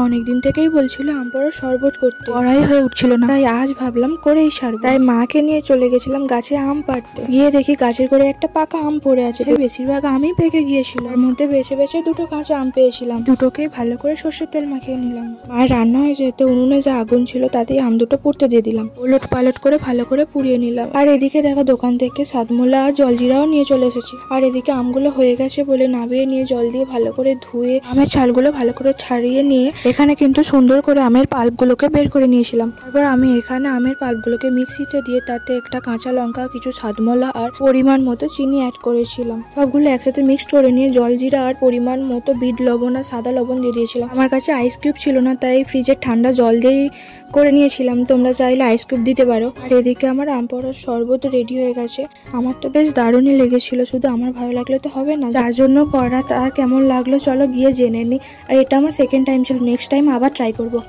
অনেকদিন থেকেই বলছিল আম পোড়ার শরবত করতে, করাই হয়ে উঠছিল না, তাই আজ ভাবলাম করেই সারবো। তাই মাকে নিয়ে চলে গেছিলাম গাছে আম পাড়তে। গিয়ে দেখি গাছের করে একটা পাকা আম পড়ে আছে, বেশিরভাগ আমই পেকে গিয়েছিল। এর মধ্যে বেছে বেছে দুটো কাঁচা আম পেয়েছিলাম, দুটোকেই ভালো করে সর্ষের তেল মাখিয়ে নিলাম। মায়ের রান্না হয়ে যেতে উনুনে যা আগুন ছিল তাতেই আম দুটো পুড়তে দিয়ে দিলাম। ওলট পালট করে ভালো করে পুড়িয়ে নিলাম। আর এদিকে দেখো দোকান থেকে সাদমোলা আর জলজিরাও নিয়ে চলে এসেছি। আর এদিকে আমগুলো হয়ে গেছে বলে নাবিয়ে নিয়ে জল দিয়ে ভালো করে ধুয়ে আমের ছালগুলো ভালো করে ছাড়িয়ে নিয়ে এখানে কিন্তু সুন্দর করে আমের পাল্পগুলোকে বের করে নিয়েছিলাম। তারপর আমি এখানে আমের পাল্পগুলোকে মিক্সিতে দিয়ে তাতে একটা কাঁচা লঙ্কা, কিছু সাদমোলা আর পরিমাণ মতো চিনি অ্যাড করেছিলাম। সবগুলো একসাথে মিক্সড করে নিয়ে জলজিরা আর পরিমাণ মতো বিট লবণ আর সাদা লবণ দিয়ে দিয়েছিলাম। আমার কাছে আইস কিউব ছিল না, তাই ফ্রিজের ঠান্ডা জল দিয়েই করে নিয়েছিলাম। তোমরা চাইলে আইস কিউব দিতে পারো। আর এদিকে আমার আম পোড়ার শরবত রেডি হয়ে গেছে। আমার তো বেশ দারুণই লেগেছিল, শুধু আমার ভালো লাগলে তো হবে না, যার জন্য করা তার কেমন লাগলো চলো গিয়ে জেনে নিই। আর এটা আমার সেকেন্ড টাইম ছিল, নেক্সট টাইম আবার ট্রাই করবো।